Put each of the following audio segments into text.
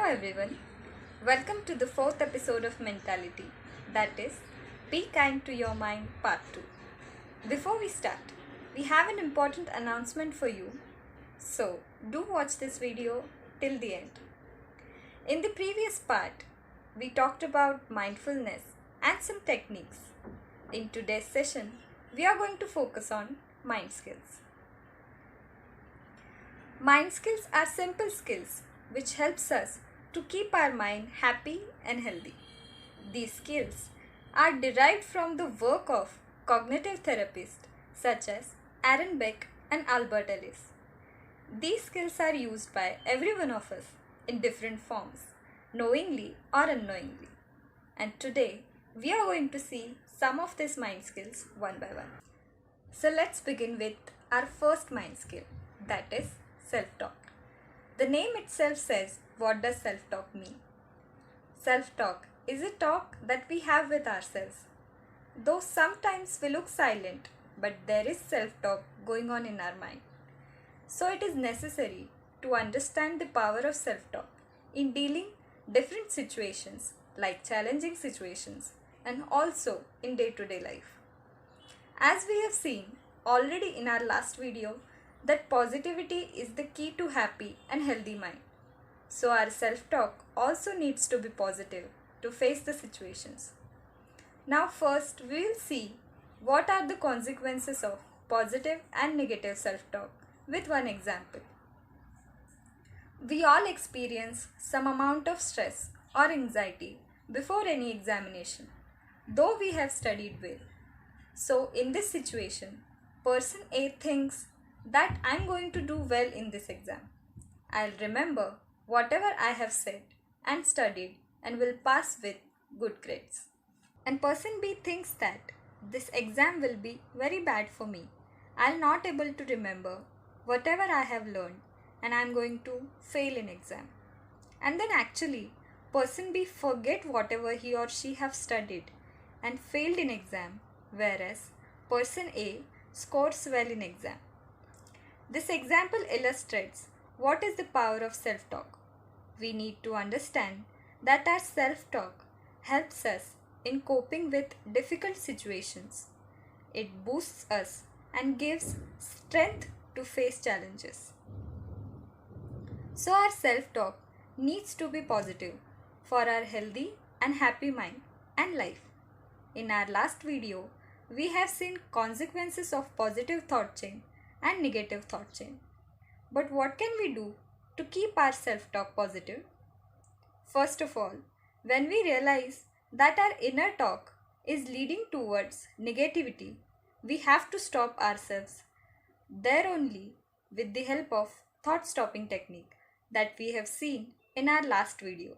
everyone, welcome to the fourth episode of Mentality, that is, Be Kind to Your Mind Part 2. Before we start, we have an important announcement for you, so do watch this video till the end. In the previous part, we talked about mindfulness and some techniques. In today's session, we are going to focus on mind skills. Mind skills are simple skills which helps us to keep our mind happy and healthy. These skills are derived from the work of cognitive therapists such as Aaron Beck and Albert Ellis. These skills are used by every one of us in different forms, knowingly or unknowingly. And today, we are going to see some of these mind skills one by one. So let's begin with our first mind skill, that is self-talk. The name itself says, what does self-talk mean? Self-talk is a talk that we have with ourselves. Though sometimes we look silent, but there is self-talk going on in our mind. So it is necessary to understand the power of self-talk in dealing different situations like challenging situations and also in day-to-day life. As we have seen already in our last video, that positivity is the key to happy and healthy mind. So our self-talk also needs to be positive to face the situations. Now first we will see what are the consequences of positive and negative self-talk with one example. We all experience some amount of stress or anxiety before any examination, though we have studied well. So in this situation, person A thinks that I'm going to do well in this exam. I'll remember whatever I have said and studied and will pass with good grades. And person B thinks that this exam will be very bad for me. I'll not able to remember whatever I have learned and I'm going to fail in exam. And then actually person B forget whatever he or she have studied and failed in exam, whereas person A scores well in exam. This example illustrates what is the power of self-talk. We need to understand that our self-talk helps us in coping with difficult situations. It boosts us and gives strength to face challenges. So our self-talk needs to be positive for our healthy and happy mind and life. In our last video, we have seen consequences of positive thought chain and negative thought chain. But what can we do to keep our self-talk positive? First of all, when we realize that our inner talk is leading towards negativity, we have to stop ourselves there only with the help of thought stopping technique that we have seen in our last video.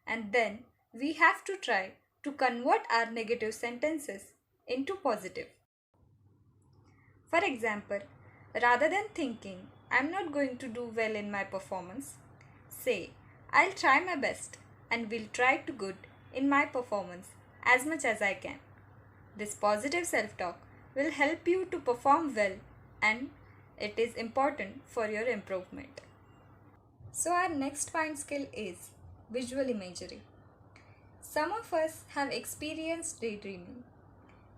And then we have to try to convert our negative sentences into positive. For example, rather than thinking, I'm not going to do well in my performance, say, I'll try my best and will try to good in my performance as much as I can. This positive self-talk will help you to perform well and it is important for your improvement. So our next mind skill is visual imagery. Some of us have experienced daydreaming.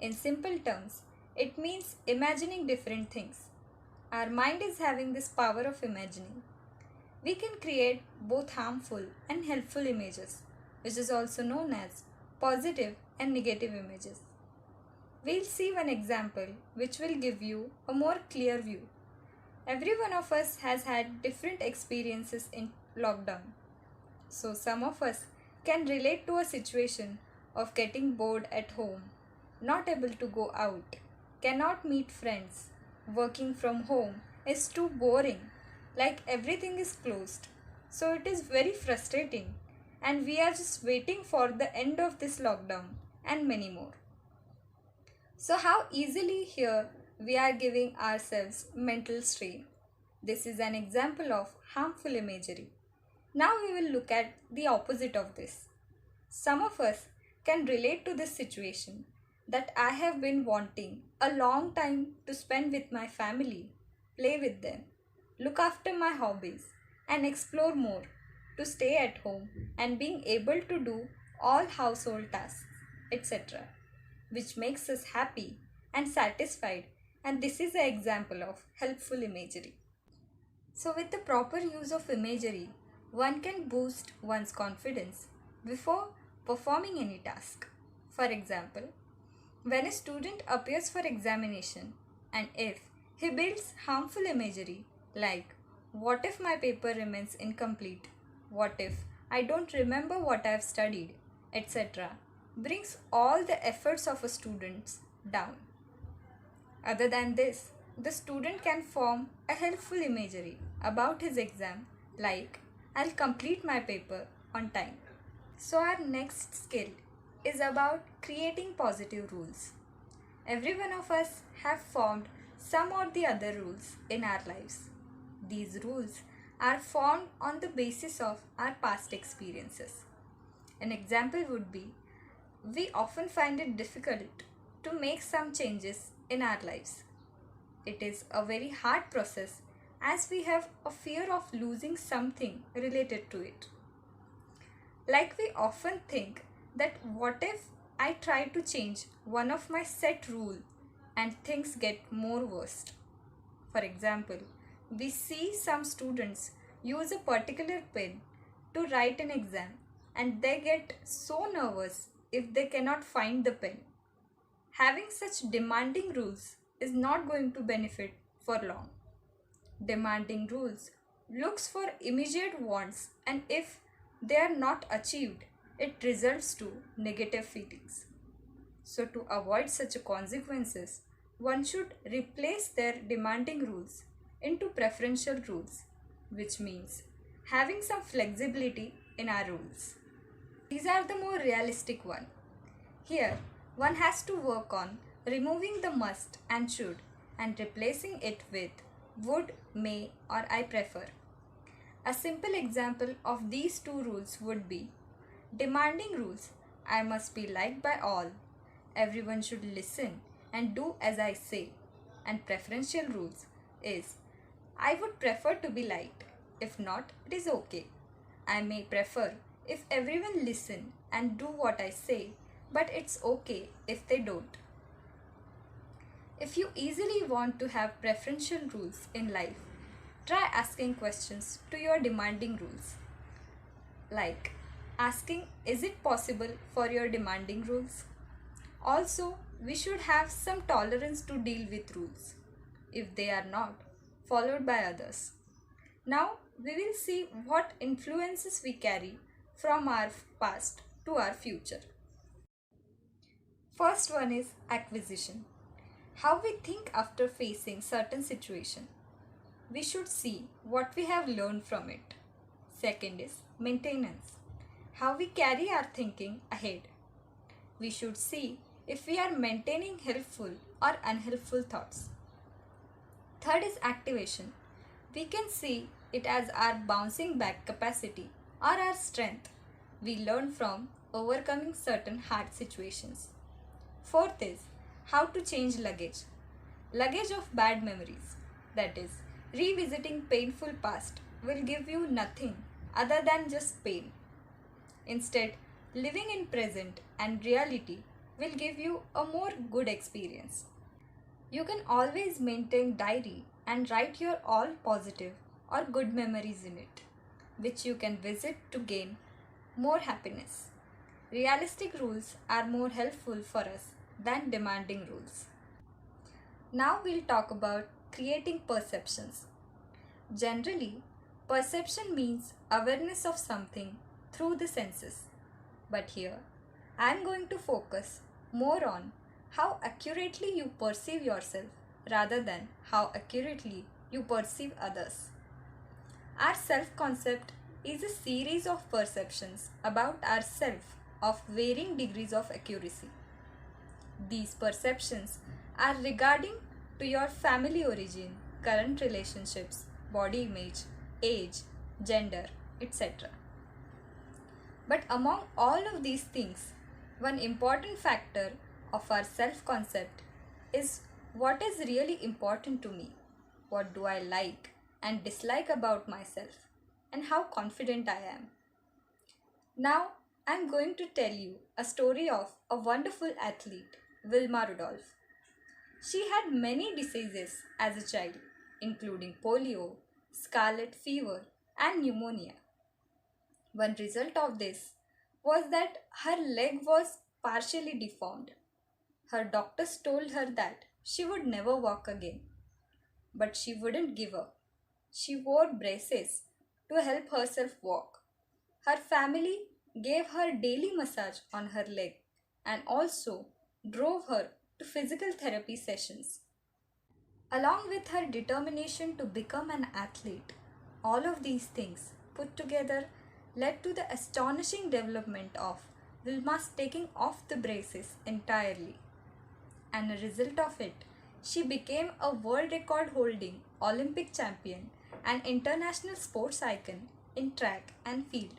In simple terms, it means imagining different things. Our mind is having this power of imagining. We can create both harmful and helpful images, which is also known as positive and negative images. We'll see one example which will give you a more clear view. Every one of us has had different experiences in lockdown. So some of us can relate to a situation of getting bored at home, not able to go out, cannot meet friends, working from home is too boring, like everything is closed. So it is very frustrating and we are just waiting for the end of this lockdown and many more. So how easily here we are giving ourselves mental strain. This is an example of harmful imagery. Now we will look at the opposite of this. Some of us can relate to this situation that I have been wanting a long time to spend with my family, play with them, look after my hobbies and explore more. to stay at home and being able to do all household tasks, etc., which makes us happy and satisfied, and this is an example of helpful imagery. So, with the proper use of imagery, one can boost one's confidence before performing any task. For example, when a student appears for examination and if he builds harmful imagery like, what if my paper remains incomplete? What if I don't remember what I have studied? etc., brings all the efforts of a student down. Other than this, the student can form a helpful imagery about his exam like, I'll complete my paper on time. So, our next skill is about creating positive rules. Every one of us have formed some or the other rules in our lives. These rules are formed on the basis of our past experiences. An example would be, we often find it difficult to make some changes in our lives. It is a very hard process as we have a fear of losing something related to it. Like we often think that what if I try to change one of my set rule and things get more worst. For example, we see some students use a particular pen to write an exam and they get so nervous if they cannot find the pen. Having such demanding rules is not going to benefit for long. Demanding rules looks for immediate wants, and if they are not achieved, it results to negative feelings. So to avoid such consequences, one should replace their demanding rules into preferential rules, which means having some flexibility in our rules. These are the more realistic one. Here, one has to work on removing the must and should and replacing it with would, may, or I prefer. A simple example of these two rules would be demanding rules, I must be liked by all, everyone should listen and do as I say, and preferential rules is I would prefer to be liked, if not, it is okay. I may prefer if everyone listen and do what I say, but it's okay if they don't. If you easily want to have preferential rules in life, try asking questions to your demanding rules. Like asking, is it possible for your demanding rules? Also, we should have some tolerance to deal with rules if they are not followed by others. Now, we will see what influences we carry from our past to our future. First one is acquisition. How we think after facing certain situation. We should see what we have learned from it. Second is maintenance. How we carry our thinking ahead. We should see if we are maintaining helpful or unhelpful thoughts. Third is activation. We can see it as our bouncing back capacity or our strength we learn from overcoming certain hard situations. Fourth is how to change luggage. Luggage of bad memories, that is, revisiting painful past will give you nothing other than just pain. Instead, living in present and reality will give you a more good experience. You can always maintain diary and write your all positive or good memories in it, which you can visit to gain more happiness. Realistic rules are more helpful for us than demanding rules. Now we'll talk about creating perceptions. Generally, perception means awareness of something through the senses. But here, I am going to focus more on how accurately you perceive yourself rather than how accurately you perceive others. Our self-concept is a series of perceptions about ourself of varying degrees of accuracy. These perceptions are regarding to your family origin, current relationships, body image, age, gender, etc. But among all of these things, one important factor of our self-concept is what is really important to me. What do I like and dislike about myself? and how confident I am. Now, I'm going to tell you a story of a wonderful athlete, Wilma Rudolph. She had many diseases as a child, including polio, scarlet fever, and pneumonia. One result of this was that her leg was partially deformed. Her doctors told her that she would never walk again, but she wouldn't give up. She wore braces to help herself walk. Her family gave her daily massage on her leg and also drove her to physical therapy sessions. Along with her determination to become an athlete, all of these things put together led to the astonishing development of Wilma's taking off the braces entirely. And a result of it, she became a world record holding Olympic champion and international sports icon in track and field,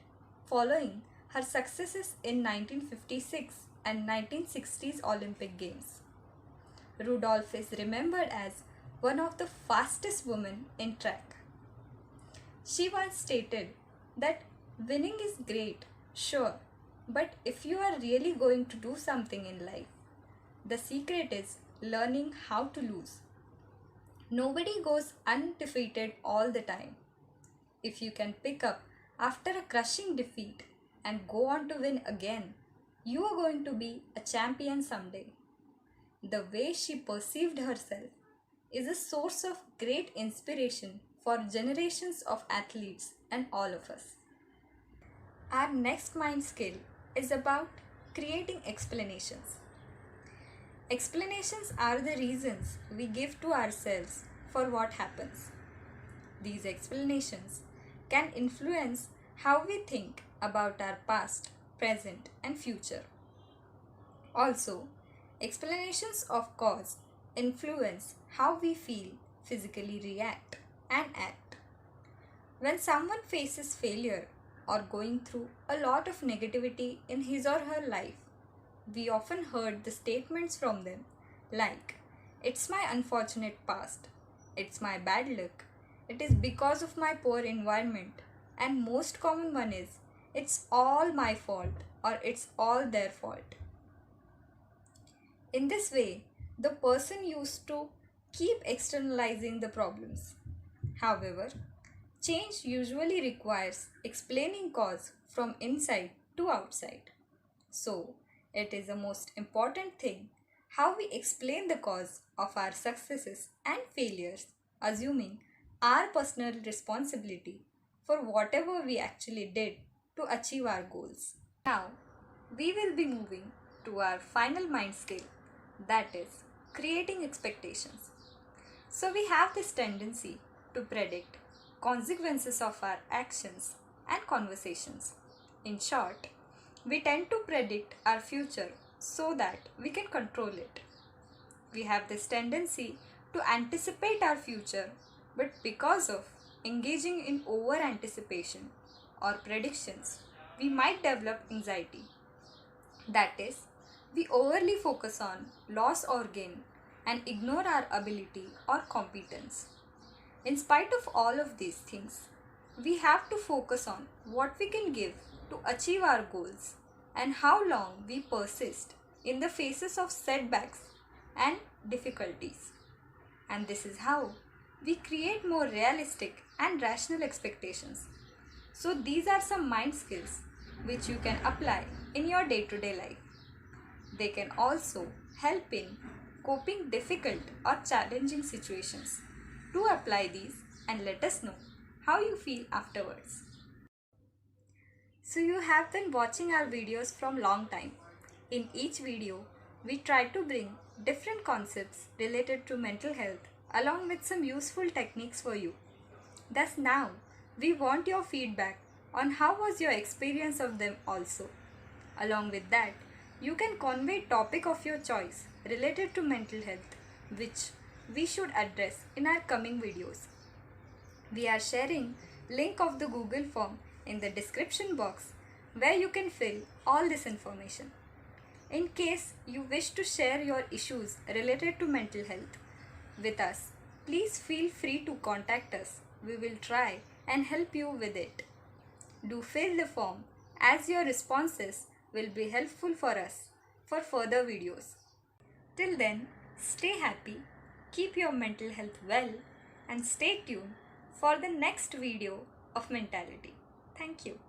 following her successes in 1956 and 1960s Olympic Games. Rudolph is remembered as one of the fastest women in track. She once stated that winning is great, sure, but if you are really going to do something in life, the secret is learning how to lose. Nobody goes undefeated all the time. If you can pick up after a crushing defeat and go on to win again, you are going to be a champion someday. The way she perceived herself is a source of great inspiration for generations of athletes and all of us. Our next mind skill is about creating explanations. Explanations are the reasons we give to ourselves for what happens. These explanations can influence how we think about our past, present, and future. Also, explanations of cause influence how we feel, physically react, and act. When someone faces failure or going through a lot of negativity in his or her life, we often heard the statements from them like, "It's my unfortunate past," "It's my bad luck," "It is because of my poor environment," and most common one is, "It's all my fault," or "It's all their fault." In this way, the person used to keep externalizing the problems. However, change usually requires explaining cause from inside to outside. So, it is the most important thing how we explain the cause of our successes and failures, assuming our personal responsibility for whatever we actually did to achieve our goals. Now, we will be moving to our final mind skill, that is creating expectations. So we have this tendency to predict consequences of our actions and conversations. In short, we tend to predict our future so that we can control it. We have this tendency to anticipate our future, but because of engaging in over anticipation or predictions, we might develop anxiety. That is, we overly focus on loss or gain and ignore our ability or competence. In spite of all of these things, we have to focus on what we can give to achieve our goals and how long we persist in the faces of setbacks and difficulties. And this is how we create more realistic and rational expectations. So these are some mind skills which you can apply in your day-to-day life. They can also help in coping difficult or challenging situations. Do apply these and let us know how you feel afterwards. So you have been watching our videos from long time. In each video, we try to bring different concepts related to mental health along with some useful techniques for you. Thus now, we want your feedback on how was your experience of them also. Along with that, you can convey topic of your choice related to mental health, which we should address in our coming videos. We are sharing link of the Google form in the description box where you can fill all this information. In case you wish to share your issues related to mental health with us, please feel free to contact us. We will try and help you with it. Do fill the form as your responses will be helpful for us for further videos. Till then, stay happy, keep your mental health well, and stay tuned for the next video of Mentality. Thank you.